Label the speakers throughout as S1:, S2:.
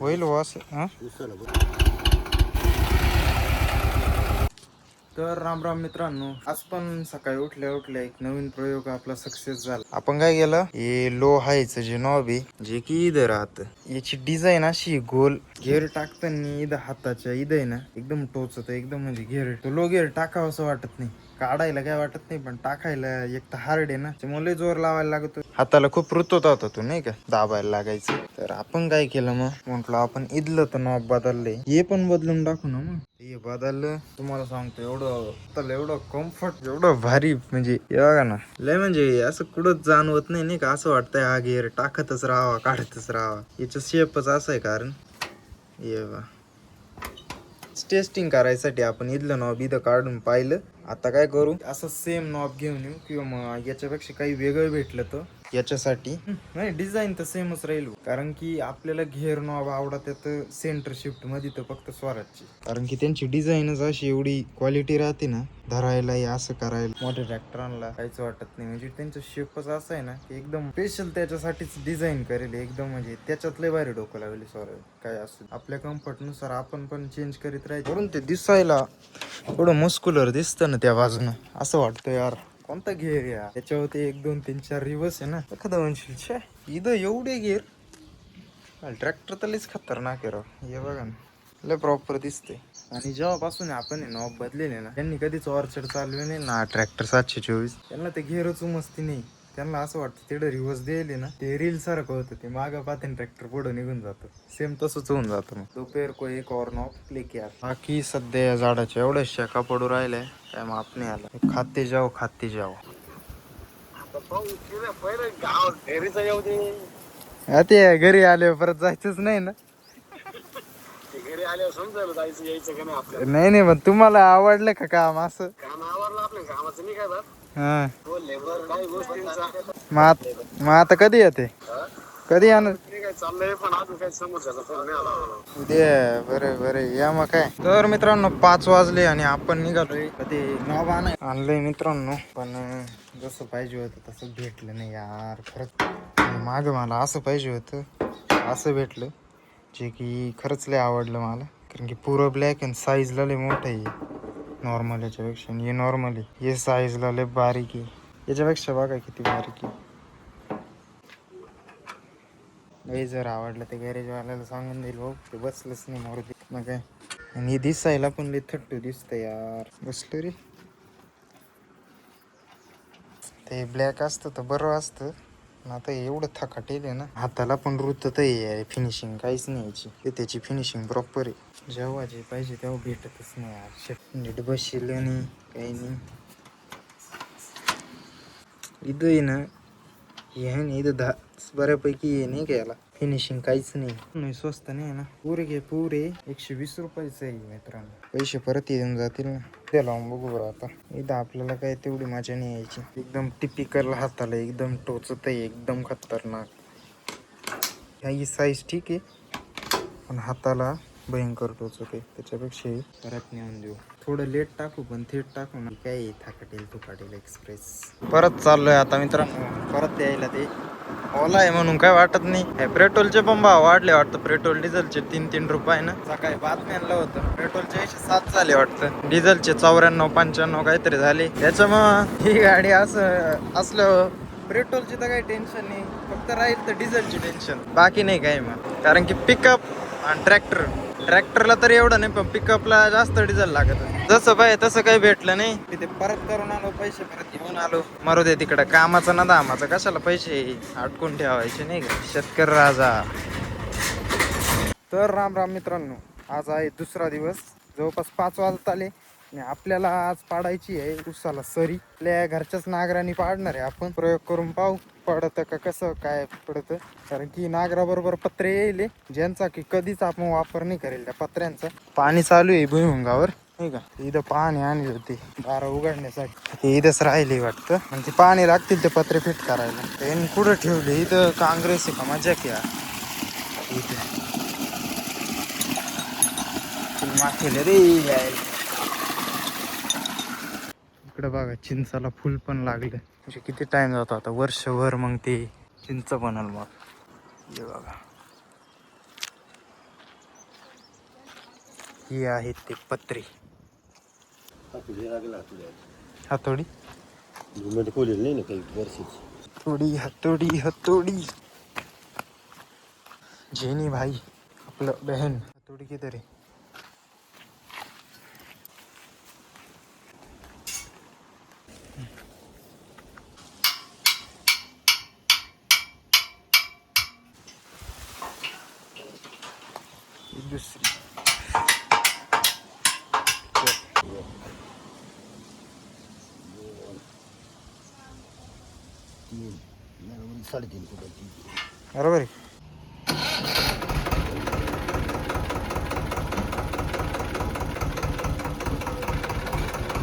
S1: होईल वास हा. तर राम राम मित्रांनो, आज पण सकाळी उठल्या उठल्या एक नवीन प्रयोग आपला सक्सेस झाला. आपण काय केलं, हे लो हायचं जे नॉब आहे जे की इथं राहत, याची डिझाईन अशी गोल. गेअर टाकताना इथं हाताच्या इथं आहे ना एकदम टोचत, एकदम म्हणजे गेअर तो लो गेअर टाकावं असं वाटत नाही, काढायला काय वाटत नाही, पण टाकायला एक तर हार्ड आहे ना, त्यामुळे जोर लावायला लागतो, हाताला खूप रुतत होता तो नाही का, दाबायला लागायचं. तर आपण काय केलं, मग म्हटलं आपण इथलं तर नॉब बदलले, हे पण बदलून टाकू ना. मग हे बदललं, तुम्हाला सांगतो एवढं कम्फर्ट, एवढं भारी, म्हणजे हे बघा ना, लय म्हणजे असं कुठंच जाणवत नाही का, असं वाटतंय हा गेअर टाकतच राहावा काढतच राहावा. याचं शेपच असं आहे, कारण ये बा टेस्टिंग करायसाठी आपण इथलं नॉब इथं काढून पाहिलं. आता काय करू, असं सेम नॉब घेऊन येऊ, किंवा मग याच्यापेक्षा काही वेगळं भेटलं तर याच्यासाठी नाही, डिझाईन तर सेमच राहील, कारण की आपल्याला घेर नॉब आवडत सेंटर शिफ्ट मध्ये तर फक्त स्वराजची, कारण की त्यांची डिझाईनच अशी एवढी क्वालिटी राहते ना, धरायला असं करायला मोठ्या ट्रॅक्टरांना काहीच वाटत नाही. म्हणजे त्यांचं शेपच असं आहे ना की एकदम स्पेशल त्याच्यासाठीच डिझाईन करेल एकदम, म्हणजे त्याच्यात लय भारी डोकं लावले स्वराज. काय असू आपल्या कम्फर्ट नुसार आपण पण चेंज करीत राहायचं, वरून ते दिसायला थोडं मस्क्युलर दिसतं ना त्या बाजूनं, असं वाटतं यार कोणता गेअर या त्याच्यावरती 1 2 3 4 रिवर्स आहे ना, एखादा म्हणशील छे इथं एवढे गेअर, ट्रॅक्टर तर लईच खतरनाक आहे राव. हे बघा ना, लय प्रॉपर दिसते. आणि जेव्हापासून आपण नॉब बदलेले ना, त्यांनी कधीच ऑर्चर्ड चालवे नाही ना ट्रॅक्टर 724, त्यांना ते गेअरच उमजती नाही. त्यांना असं वाटतं तेवढं रिव्हर्स द्यायले ना, ते रील सारखं होतं, ते मागं पाहते ट्रॅक्टर पुढे निघून जातं, सेम तसंच होऊन जातं. मग दोपहर को एक और नॉब क्लिक यार. बाकी सध्या या झाडाच्या एवढ्या शाखा पडू राहिल्या, काय माप नाही आला. खाते जाओ ते घरी आले परत जायचंच नाही ना. घरी आल्यावर समजायला जायचं यायचं का नाही आपल्याला. नाही पण तुम्हाला आवडलं का काम, असं काम आवडलं आपल्या कामाचं नाही का. हा काही गोष्टींचा मग आता कधी येते, कधी येणार काय चाललंय, पण अजून काही समोरच्याचा फोन नाही आला. उद्या बरे या. मग काय तर मित्रांनो 5 वाजले आणि आपण निघालोय ते नॉब आणलंय मित्रांनो, पण जसं पाहिजे होतं तसं भेटलं नाही यार. खरंच मागं मला असं पाहिजे होतं, असं भेटलं जे की खरंच लय आवडलं मला, कारण की पुरं ब्लॅक आणि साईजला लय मोठं आहे नॉर्मल याच्यापेक्षा. हे नॉर्मल आहे, हे साईजला लय बारीक आहे, याच्यापेक्षा बघा किती बारीक आहे. नाही जर आवडलं ते गॅरेजवाल्याला सांगून देईल, भाऊ ते बसलंच नाही मारुती मग काय. आणि दिसायला पण लय थट्टू दिसतं यार, बसलं रे. ते ब्लॅक असतं तर बरं असतं, आता एवढं थकाटेल आहे ना, हाताला पण रुतत आहे. फिनिशिंग काहीच नाही याची, ते त्याची फिनिशिंग प्रॉपर आहे. जेव्हा जे पाहिजे तेव्हा भेटतच नाही यार. नीट बसशील नाही काही नाही. इथं आहे ना, हे आहे ना इथं बऱ्यापैकी आहे नाही का, याला फिनिशिंग काहीच नाही. स्वस्त नाही ना, पुरे 120 रुपयाचं आहे मित्रांनो. पैसे परत येऊन जातील ना, ते लावून बघू बरं. आता इथं आपल्याला काय तेवढी मजा नाही यायची, एकदम टिपिकल हाताला एकदम टोचत आहे, एकदम खतरनाक. ही साईज ठीक आहे, पण हाताला भयंकर टोचत आहे, त्याच्यापेक्षा परत नेऊन देऊ. थोडं लेट टाकू पण थेट टाकू ना, काय थाकाटेल एक्सप्रेस. परत चाललोय आता मित्रांनो, परत यायला. ते ओला आहे म्हणून काय वाटत नाही. पेट्रोलचे पण भाव वाढले वाटतं, पेट्रोल डिझेलचे 3 रुपये ना. सकाळी बातम्यांना होतं पेट्रोलचे 107 झाले वाटतं, डिझेलचे 94 95 काहीतरी झाले. त्याच्यामुळं ही गाडी असं असलं, पेट्रोलची तर काही टेन्शन नाही, फक्त राहील तर डिझेलची टेन्शन, बाकी नाही काय. मग कारण की पिकअप आणि ट्रॅक्टरला तर एवढं नाही, पण पिकअपला जास्त डिझेल लागत. जसं पाहिजे तसं काही भेटलं नाही, तिथे परत करून आलो, पैसे परत घेऊन आलो. मारू दे तिकडं, कामाचं ना दामाचं कशाला पैसे अटकून ठेवायचे नाही का, शेतकरी राजा. तर राम राम मित्रांनो, आज आहे दुसरा दिवस, जवळपास 5 वाजत आले आणि आपल्याला आज पाडायची आहे उसाला सरी. आपल्या घरच्याच नागरांनी पाडणार आहे, आपण प्रयोग करून पाहू पडतं का कसं काय पडतं. कारण की नागराबरोबर पत्रे येईल ज्यांचा की कधीच आपण वापर नाही करेल त्या पत्र्यांचा. पाणी चालू आहे भुईमुगावर नाही का, इथं पाणी आणले होते दारा उघडण्यासाठी, ते इथंच राहिले वाटतं, आणि ते पाणी लागतील ते पत्रे फिट करायला. त्यांनी कुठं ठेवले, इथं काँग्रेस आहे का मजा क्या इथे माखेल रे. इकडं बघा चिंचाला फुल पण लागलं, म्हणजे किती टाइम जातो आता, वर्षभर मग ते चिंच बनल. मग हे बघा ही आहेत ते पत्रे. हातोडी
S2: नाही ना काही वर्षाची.
S1: थोडी हतोडी हतोडी. जेनी भाई आपलं बहन हतोडी किधर है. दुसरी
S2: 3.5 फुटाची.
S1: बरोबर आहे.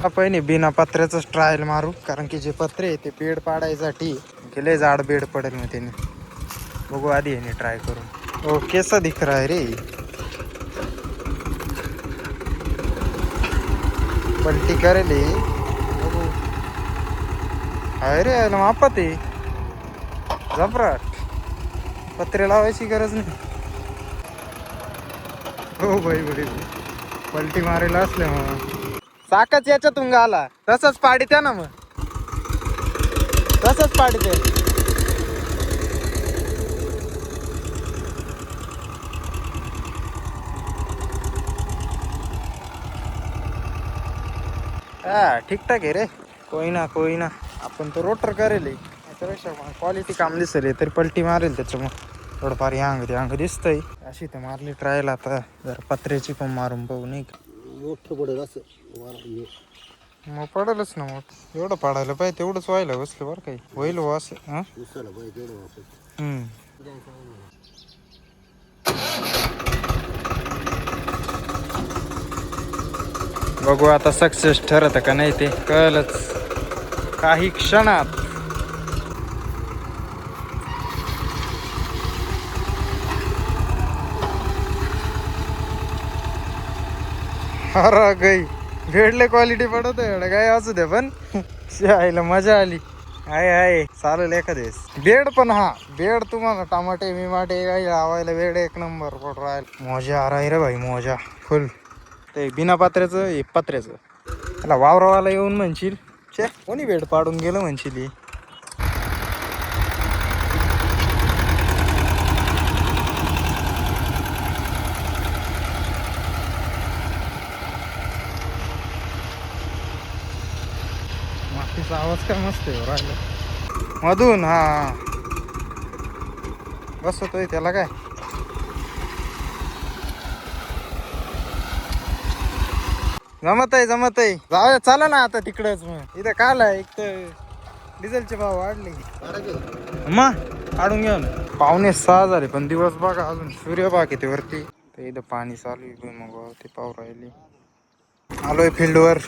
S1: आपण बिना पत्र्याच ट्रायल मारू, कारण की जे पत्रे आहे ते बेड पाडायसाठी केले जाड बेड पडेल मग त्याने. बघू आधी याने ट्राय करून. ओ कैसा दिख रहा है रे. पलटी करेल बघू. आहे रे मापात आहे जबराट. पत्रे लावायची गरज नाही. हो भाई भाई पलटी मारायला असले मग चाकच याच्यातून गाला तसंच पाडीत्या ना, मग तसंच पाडीत्या. हा ठीकठाक आहे रे. कोई ना आपण तो रोटर करेल त्याच्यापेक्षा क्वालिटी काम दिसेल तरी पलटी मारेल त्याच्यामुळे थोडंफार ह्यांग ते अंग दिसतंय. अशी तर मारली ट्रायल. आता जर पत्र्याची पण मारून पाहू नाही का.
S2: मोठं पडेल असं
S1: मग पडेलच ना. मग एवढं पाडायला पाहिजे तेवढंच व्हायला बसलं बरं काही होईल हो असं. हां
S2: उसाला पाहिजे तेवढं वापस.
S1: बघू आता सक्सेस ठरत का नाही ते कळलंच काही क्षणात. अरे गाई भेटले क्वालिटी पडत एवढं काय असू दे पण शाळेला मजा आली. आहे चालेल एखादेस बेड. पण हा बेड तुम्हाला टमाटे मिमाटे काही लावायला बेड एक नंबर पड राहील. मोजा आ रे भाई मोजा फुल. ते बिना पात्र्याचं हे पत्र्याचं त्याला वावरावाला येऊन म्हणशील छे कोणी बेड पाडून गेलं म्हणशील. मातीचा आवाज काय मस्त आहे राहिला मधून. हा बसतोय त्याला काय. जमत आहे जाऊया चला ना आता तिकडच. मग इथं काल आहे एक तर डिझेलचे भाव वाढले मग काढून घेऊन 5:45 झाले. पण दिवस बघा अजून सूर्य बाग येते वरती. तर इथं पाणी चालू आहे मग ते पाव राहिले. आलोय फील्डवर.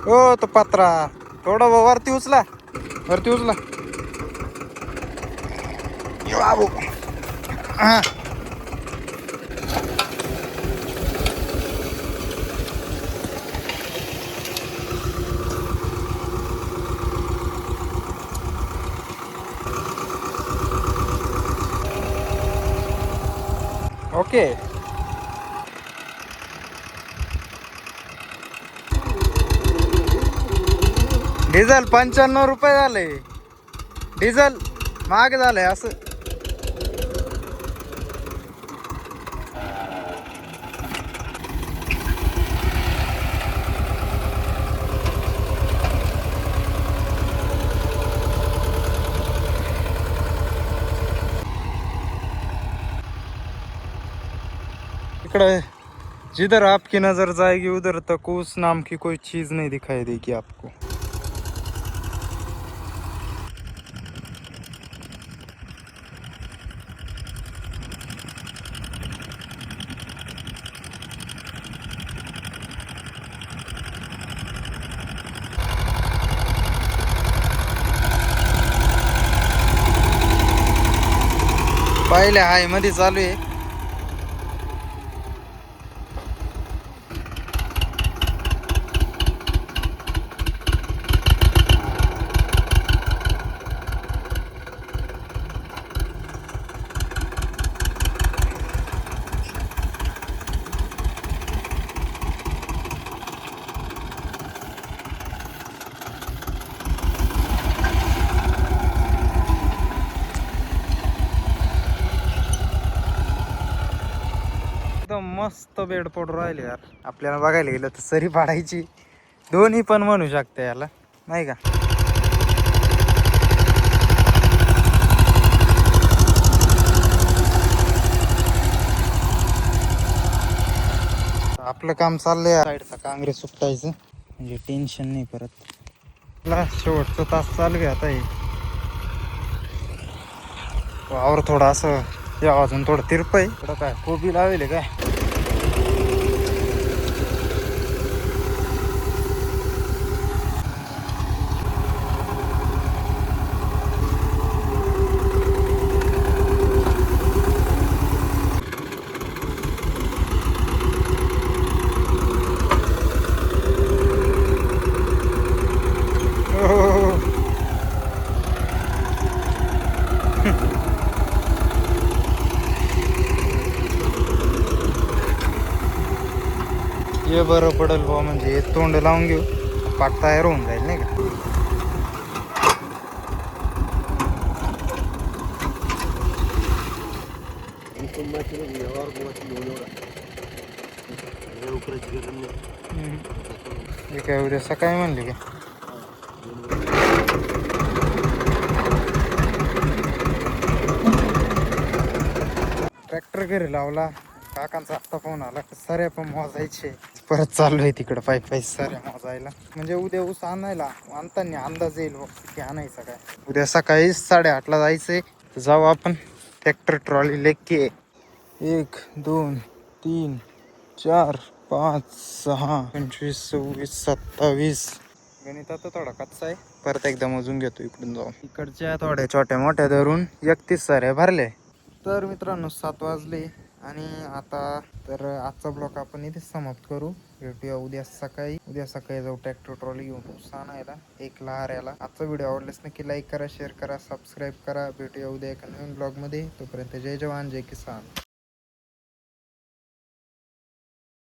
S1: हो तो पत्रा थोडं वरती उचला बाबू. हा ओके. डिझेल 95 रुपये झाले. डिझेल महाग झालंय असं. इकडे जिधर आपकी नजर जाएगी उधर तक उस नाम की कोई चीज नहीं दिखाई देगी आपको. पाहिले हाय मध्ये चालू आहे. मस्त बेड पडून राहिले यार. आपल्याला बघायला गेलं तर सरी पाडायची, दोन्ही पण म्हणू शकते याला, नाही का. आपलं काम चाललंय साईडचा काँग्रेस उपटायचं, म्हणजे टेन्शन नाही परत. शेवटचा तास चालू आहे आता. हे वावर थोडा असं या अजून थोडं तिरपय. थोडं काय कोबी लावेल काय. हे बरं पडेल बुवा, म्हणजे हे तोंड लावून घेऊ, पाट तयार होऊन जाईल नाही का. हे काय उद्या सकाळी म्हणले का. ट्रॅक्टर घरी लावला, काकांचा आत्ता फोन आला, सऱ्या पण मोजायचे. परत चालू आहे तिकडं पायी सऱ्या मोजायला. म्हणजे उद्या ऊस आणायला आणताना अंदाज येईल किती आणायचा काय. उद्या सकाळी 8:30ला जायचंय. जाऊ आपण ट्रॅक्टर ट्रॉली लेके. 1 2 3 4 5 6 25 26 27. गणित आता थोडा कच्चा आहे, परत एकदा मोजून घेतो इकडून जाऊन. इकडच्या थोड्या छोट्या मोठ्या धरून 31 सऱ्या भरले. तर मित्रांनो 7 वाजले आणि आता तर आजचा ब्लॉग आपण इथे समाप्त करू. भेटूया उद्या सकाळी. जाऊ ट्रॅक्टर ट्रॉली घेऊन ऊस आणायला एक लहाऱ्याला. आजचा व्हिडिओ आवडल्यास नक्की लाईक करा, शेअर करा, सबस्क्राईब करा. भेटूया उद्या एका नवीन ब्लॉगमध्ये. तोपर्यंत जय जवान जय किसान.